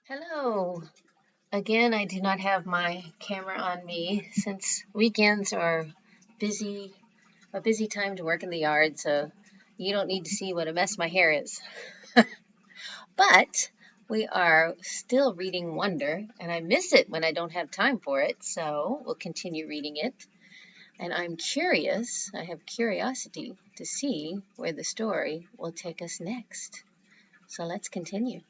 Hello. Again, I do not have my camera on me since weekends are busy, a busy time to work in the yard, so you don't need to see what a mess my hair is. But we are still reading Wonder, and I miss it when I don't have time for it, so we'll continue reading it. And I have curiosity to see where the story will take us next. So let's continue.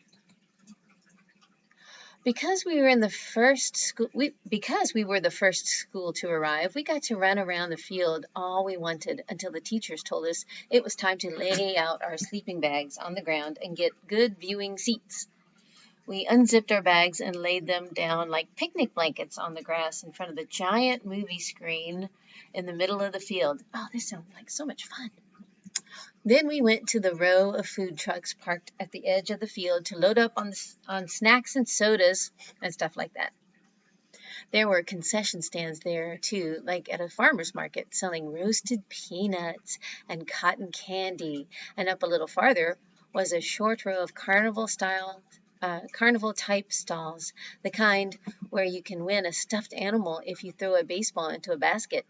Because we were in the first school, because we were the first school to arrive, we got to run around the field all we wanted until the teachers told us it was time to lay out our sleeping bags on the ground and get good viewing seats. We unzipped our bags and laid them down like picnic blankets on the grass in front of the giant movie screen in the middle of the field. Oh, this sounds like so much fun. Then we went to the row of food trucks parked at the edge of the field to load up on snacks and sodas and stuff like that. There were concession stands there, too, like at a farmer's market, selling roasted peanuts and cotton candy. And up a little farther was a short row of carnival type stalls, the kind where you can win a stuffed animal if you throw a baseball into a basket.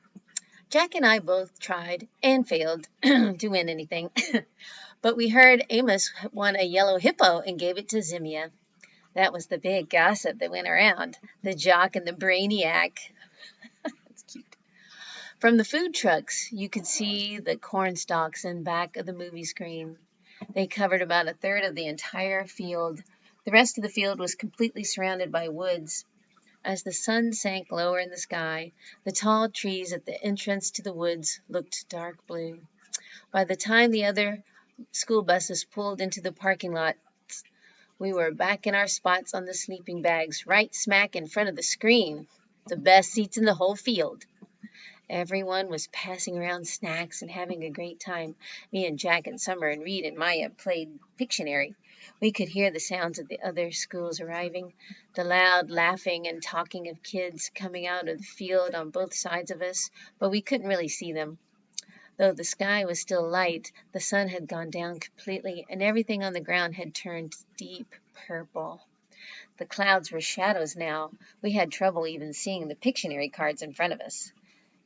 Jack and I both tried and failed to win anything, but we heard Amos won a yellow hippo and gave it to Zimia. That was the big gossip that went around. The jock and the brainiac. That's cute. From the food trucks, you could see the corn stalks in back of the movie screen. They covered about a third of the entire field. The rest of the field was completely surrounded by woods. As the sun sank lower in the sky, the tall trees at the entrance to the woods looked dark blue. By the time the other school buses pulled into the parking lot, we were back in our spots on the sleeping bags, right smack in front of the screen. The best seats in the whole field. Everyone was passing around snacks and having a great time. Me and Jack and Summer and Reed and Maya played Pictionary. We could hear the sounds of the other schools arriving, the loud laughing and talking of kids coming out of the field on both sides of us, but we couldn't really see them. Though the sky was still light, the sun had gone down completely, and everything on the ground had turned deep purple. The clouds were shadows now. We had trouble even seeing the Pictionary cards in front of us.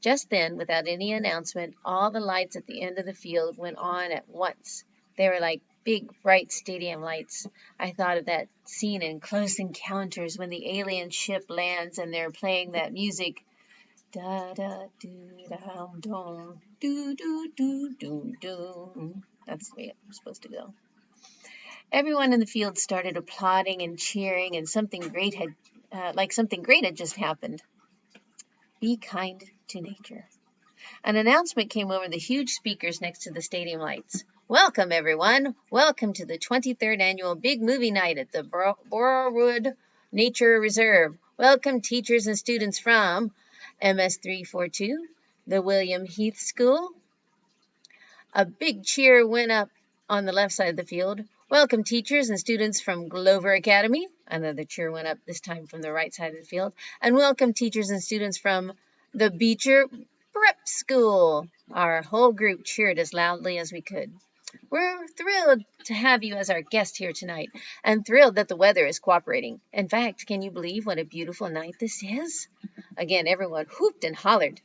Just then, without any announcement, all the lights at the end of the field went on at once. They were like big, bright stadium lights. I thought of that scene in Close Encounters when the alien ship lands and they're playing that music. Da da do da dum do do do do do. That's the way it was supposed to go. Everyone in the field started applauding and cheering, and something great had just happened. Be kind to nature. An announcement came over the huge speakers next to the stadium lights. Welcome, everyone. Welcome to the 23rd annual Big Movie Night at the Borrowwood Nature Reserve. Welcome, teachers and students from MS342, the William Heath School. A big cheer went up on the left side of the field. Welcome, teachers and students from Glover Academy. Another cheer went up, this time from the right side of the field. And welcome, teachers and students from the Beecher Prep School. Our whole group cheered as loudly as we could. We're thrilled to have you as our guest here tonight, and thrilled that the weather is cooperating. In fact, can you believe what a beautiful night this is? Again, everyone whooped and hollered.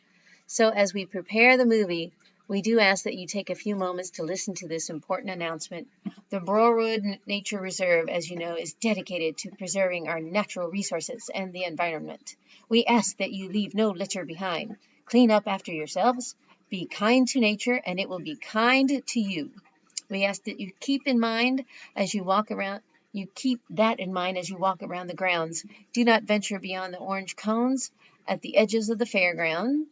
So as we prepare the movie, we do ask that you take a few moments to listen to this important announcement. The Borrowwood Nature Reserve, as you know, is dedicated to preserving our natural resources and the environment. We ask that you leave no litter behind. Clean up after yourselves. Be kind to nature, and it will be kind to you. We ask that you keep that in mind as you walk around the grounds. Do not venture beyond the orange cones at the edges of the fairground.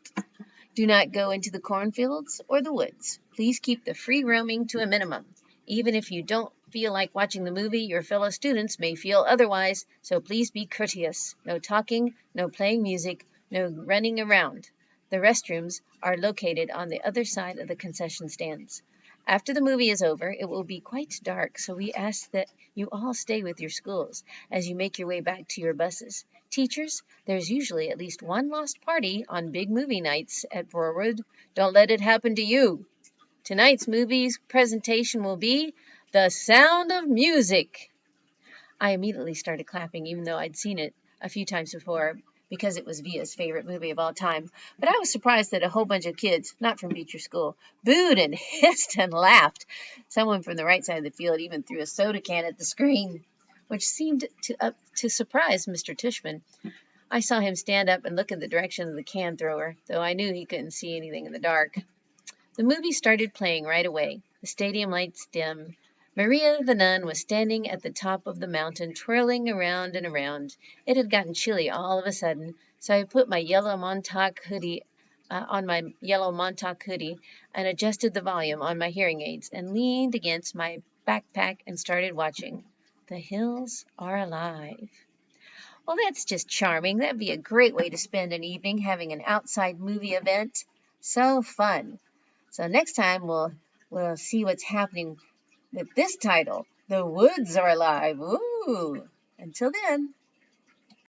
Do not go into the cornfields or the woods. Please keep the free roaming to a minimum. Even if you don't feel like watching the movie, your fellow students may feel otherwise, so please be courteous. No talking, no playing music, no running around. The restrooms are located on the other side of the concession stands. After the movie is over, it will be quite dark, so we ask that you all stay with your schools as you make your way back to your buses. Teachers, there's usually at least one lost party on big movie nights at Borrowwood. Don't let it happen to you. Tonight's movie's presentation will be The Sound of Music. I immediately started clapping, even though I'd seen it a few times before, because it was Via's favorite movie of all time. But I was surprised that a whole bunch of kids, not from Beecher School, booed and hissed and laughed. Someone from the right side of the field even threw a soda can at the screen, which seemed to surprise Mr. Tishman. I saw him stand up and look in the direction of the can thrower, though I knew he couldn't see anything in the dark. The movie started playing right away. The stadium lights dim. Maria the nun was standing at the top of the mountain, twirling around and around. It had gotten chilly all of a sudden, so I put my yellow Montauk hoodie on my yellow Montauk hoodie and adjusted the volume on my hearing aids and leaned against my backpack and started watching. The hills are alive. Well, that's just charming. That'd be a great way to spend an evening having an outside movie event. So fun. So next time we'll see what's happening with this title. The woods are alive. Ooh. Until then.